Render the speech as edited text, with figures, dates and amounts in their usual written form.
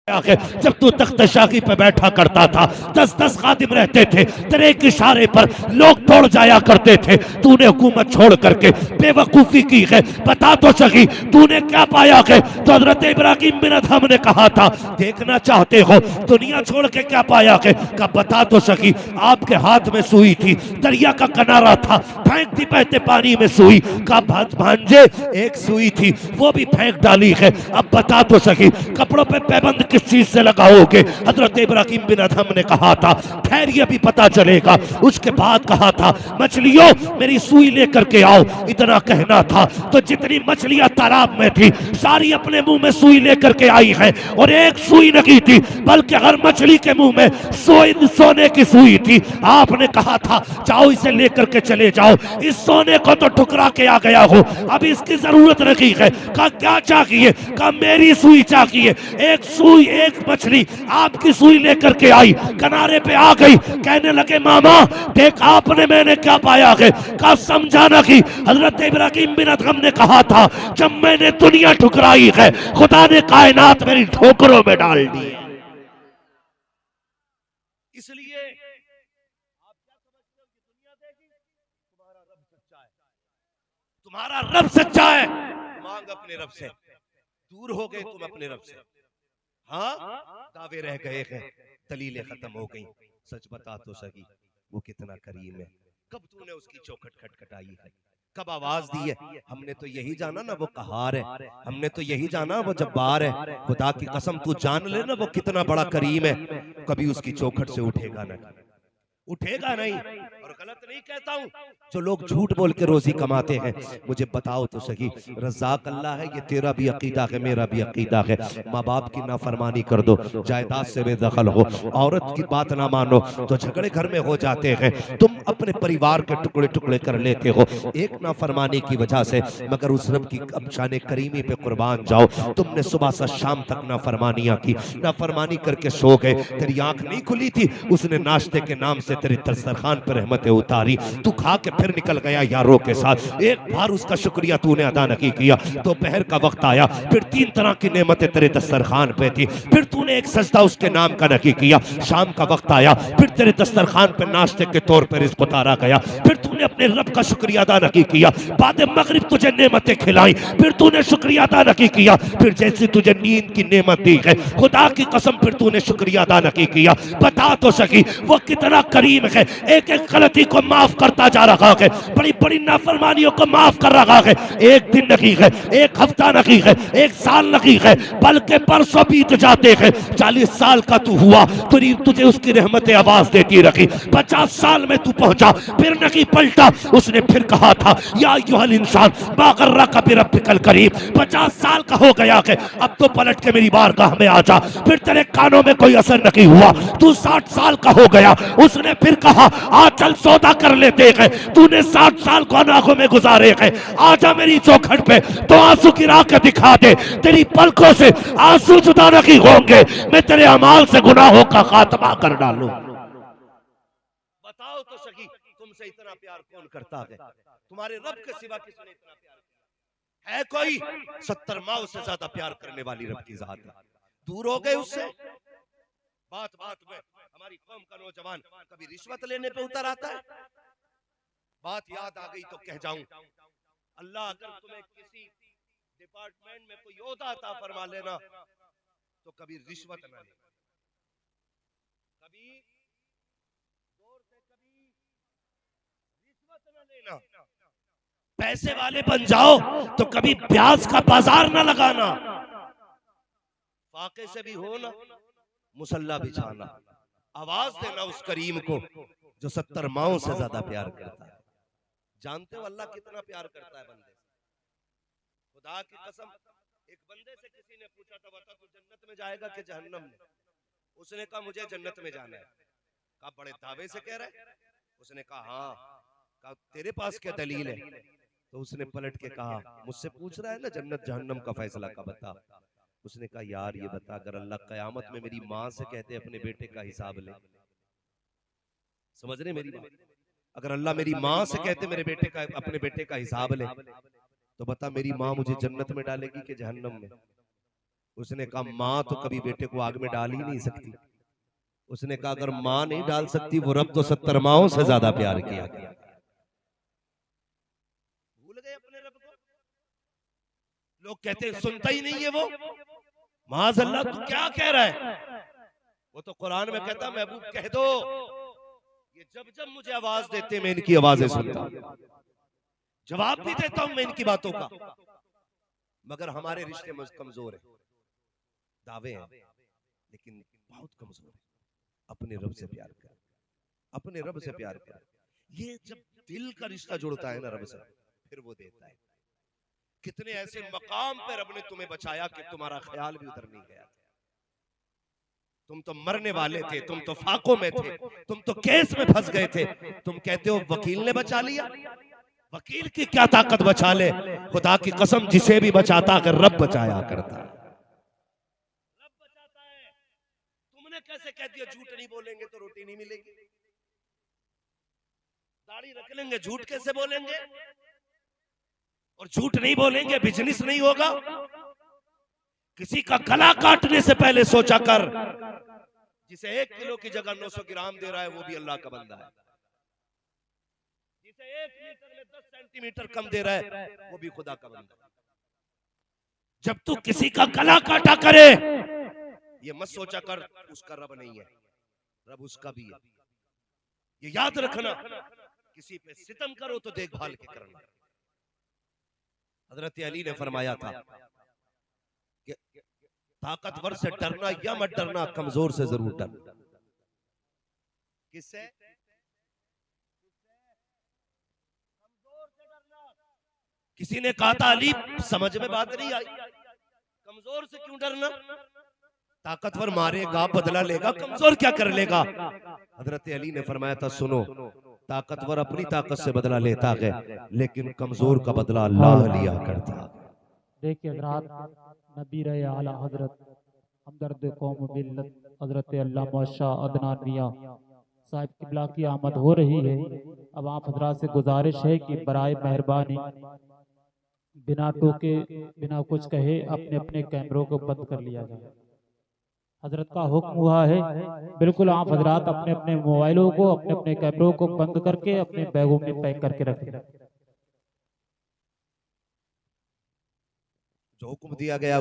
जब तू तख्त शाही पे बैठा करता था 10-10 खादिम रहते थे, तेरे एक इशारे पर लोग दौड़ जाया करते थे। तूने हुकूमत छोड़ करके बेवकूफी की है, बता तो सही तूने क्या पाया है? तो हजरत इब्राहिम बिन अदहम ने कहा था, देखना चाहते हो दुनिया छोड़ के क्या पाया है? का बता तो सही। आपके हाथ में सुई थी, दरिया का किनारा था, फेंकती बहते पानी में सुई का भांजे एक सुई थी, वो भी फेंक डाली है। अब बता तो सही कपड़ों पे पैबंद किस चीज से लगाओगे? हजरत इब्राहिम बिन अदहम ने कहा था खैर ये भी पता चलेगा। उसके बाद कहा था मछलियों मेरी सुई लेकर के आओ, इतना कहना था तो जितनी मछलियां तालाब में थी सारी अपने मुंह में सुई लेकर के आई है। और एक सुई नहीं थी बल्कि हर मछली के मुंह में सोने की सुई थी। आपने कहा था जाओ इसे लेकर के चले जाओ, इस सोने को तो ठुकरा के आ गया हो, अब इसकी जरूरत नहीं है। कहा क्या चाहिए? कहा मेरी सुई चाहिए। एक सुई एक मछली आपकी सुई लेकर के आई, किनारे पे आ गई, कहने लगे मामा देख आपने मैंने क्या पाया है? कहा समझा ना कि हजरत इब्राहिम बिन अदहम ने कहा था जब मैंने दुनिया ठुकराई है खुदा ने कायनात मेरी ठोकरों में डाल दी। इसलिए आप क्या समझते हो कि दुनिया देगी? तुम्हारा रब सच्चा है, तुम्हारा रब सच्चा है। मांग अपने रब से, दूर हो गए तुम अपने रब से। हाँ दावे रह गए हैं, दलीलें खत्म हो गई। सच बता तो सही वो कितना करीम है। कब तूने उसकी चौखट खटखटाई है? कब आवाज दी है? हमने तो यही जाना ना वो कहार है, हमने तो यही जाना वो जब्बार है। खुदा की कसम तू जान ले ना वो कितना बड़ा करीम है। कभी उसकी चौखट से उठेगा ना, उठेगा नहीं। और गलत नहीं कहता हूं, जो लोग झूठ बोल के रोजी कमाते हैं, मुझे बताओ तो सही रज़ाक अल्लाह है, ये तेरा भी अकीदा है मेरा भी अकीदा है। माँ बाप की नाफरमानी कर दो, जायदाद से बेदखल हो, औरत की बात ना मानो तो झगड़े घर में हो जाते हैं। तुम अपने परिवार के टुकड़े टुकड़े कर लेते हो एक नाफरमानी की वजह से, मगर उस रब की शान करीमी पे कुर्बान जाओ। तुमने सुबह से शाम तक नाफरमानियां की, नाफरमानी करके सो गए, तेरी आंख नहीं खुली थी, उसने नाश्ते के नाम से तेरे दस्तरखान पर रहमतें उतारी, तू खा के फिर निकल गया यारों के साथ, एक बार उसका शुक्रिया तूने अदा नहीं किया। दोपहर का वक्त आया, फिर 3 तरह की नेमतें तेरे दस्तरखान पे थी, फिर तूने एक सजदा उसके नाम का नहीं किया। शाम का वक्त आया, फिर तेरे दस्तरखान पे नाश्ते के तौर पर रिज़्क़ उतारा गया, फिर तूने अपने रब का शुक्रिया अदा नहीं किया। बाद मगरिब तुझे नेमतें खिलाई, फिर तूने शुक्रिया अदा नहीं किया। फिर जैसे तुझे नींद की नेमत दी है, खुदा की कसम फिर तूने शुक्रिया अदा नहीं किया। बता तो सकी वो कितना करीम है, एक एक गलती को माफ करता जा रहा है, बड़ी बड़ी नाफरमानियों को माफ कर रहा है। एक दिन नहीं है, एक हफ्ता नहीं है, एक साल नहीं है, बल्कि बरसों बीत जाते हैं। 40 साल का तू हुआ, तुझे उसकी रहमतें आवाज देती रखी। 50 साल में तू पहुंचा, फिर नहीं पलटा। उसने फिर कहा था या अय्युहल इंसान मा गर्रका बिरब्बिकल करीम। 50 साल का हो गया है, अब तो पलट के मेरी बारगाह में आ जा। फिर तेरे कानों में कोई असर नहीं हुआ, तू 60 साल का हो गया। उसने फिर कहा आज चल सौदा कर लेते हैं। तूने 60 साल को अनाखों में गुजारे हैं, आजा मेरी चौखट पे तो आंसू गिरा के दिखा दे। तेरी पलकों से आंसू जुदा नहीं होंगे, मैं तेरे अमाल से गुनाहों का खात्मा कर डालूं। बताओ तो सही तुमसे इतना प्यार कौन करता है? तुम्हारे रब के सिवा किसने इतना प्यार है? कोई 70 माओ से ज्यादा प्यार करने वाली रब की जात है। दूर हो गए उससे। बात बात में हमारी कौम का नौजवान कभी रिश्वत लेने पे उतर आता है। बात याद आ गई तो कह जाऊं, अल्लाह अगर तुम्हें किसी डिपार्टमेंट में कोई ओहदा अता फरमा लेना तो कभी रिश्वत न लेना, कभी जोर से कभी रिश्वत न लेना। पैसे वाले बन जाओ तो कभी ब्याज का बाजार न लगाना। फाके से भी हो ना, मुसल्ला बिछाना, आवाज देना उस करीम को जो 70 माओं से ज्यादा प्यार करता है। जानते हो अल्लाह कितना प्यार करता है बंदे से? खुदा की कसम, एक बंदे से किसी ने पूछा था बता तू जन्नत में जाएगा कि जहन्नम में? उसने कहा मुझे जन्नत में जाना है। कहा बड़े दावे से कह रहा है? उसने कहा हाँ। कहा तेरे पास क्या दलील है? तो उसने पलट के कहा मुझसे पूछ रहा है ना जन्नत जहन्नम का फैसला का बता। उसने कहा यार ये बता अगर अल्लाह कयामत में मेरी माँ से कहते अपने बेटे का हिसाब ले, समझ रहे मेरी बात? अगर अल्लाह मेरी माँ से कहते मेरे बेटे का अपने बेटे का हिसाब ले, तो बता मेरी माँ मुझे जन्नत में डालेगी कि जहन्नम में? उसने कहा माँ तो कभी बेटे को आग में डाल ही नहीं सकती। उसने कहा अगर माँ नहीं डाल सकती वो रब तो 70 माओं से ज्यादा प्यार किया गया। भूल गए अपने रब को। लोग कहते हैं सुनता ही नहीं है वो। माज़अल्लाह तू क्या कह रहा है? वो तो कुरान में कहता महबूब कह दो ये जब जब मुझे आवाज देते मैं इनकी आवाजें सुनता हूं, जवाब भी देता हूं मैं इनकी बातों का। मगर हमारे रिश्ते कमजोर है, दावे हैं लेकिन बहुत कमजोर है। अपने रब से प्यार कर, अपने रब से प्यार कर। ये जब दिल का रिश्ता जुड़ता है ना रब से, फिर वो देता है। कितने ऐसे मकाम पे रब ने तुम्हें बचाया कि तुम्हारा ख्याल भी उधर नहीं गया। तुम तो मरने वाले थे, तुम तो फाकों में थे, तुम तो केस में फंस गए थे। तुम कहते हो वकील ने बचा लिया। वकील की क्या ताकत बचा ले? खुदा की कसम जिसे भी बचाता अगर रब बचाया करता। रब बचाता है। तुमने कैसे कह दिया झूठ नहीं बोलेंगे तो रोटी नहीं मिलेगी, दाढ़ी रख लेंगे झूठ कैसे बोलेंगे, और झूठ नहीं बोलेंगे बिजनेस नहीं होगा। किसी का गला काटने से पहले सोचा कर, जिसे 1 किलो की जगह 900 ग्राम दे रहा है वो भी अल्लाह का बंदा है। जिसे 1 मीटर में 10 सेंटीमीटर कम दे रहा है वो भी खुदा का बंदा है। जब तू किसी का गला काटा करे ये मत सोचा कर उसका रब नहीं है, रब उसका भी है। ये याद रखना, किसी पे सितम करो तो देखभाल के करना। हजरत अली ने फरमाया था कि ताकतवर से डरना या मत डरना, कमजोर से जरूर डरना। किससे? कमजोर से डरना। किसी ने कहा था अली समझ में बात नहीं आई, कमजोर से क्यों डरना? ताकतवर मारेगा बदला लेगा, कमजोर क्या कर लेगा? हजरत अली ने फरमाया था सुनो, ताकतवर अपनी ताकत से बदला लेता है लेकिन कमजोर का बदला अल्लाह लिया करता। देखिए नबी रहे आला हजरत हमदर्द कौम मिल्लत हजरत अल्लामा शाह अदनान मियां साहिब किबला की आमद हो रही है। अब आप हजरात से गुजारिश है कि बराए मेहरबानी बिना टोके बिना कुछ कहे अपने अपने कैमरों को बंद कर लिया जाए। हजरत का हुक्म हुआ है, बिल्कुल आप हजरात अपने अपने मोबाइलों को अपने अपने कैमरों को बंद करके अपने बैगों में पैक करके रखें। जो हुक्म दिया गया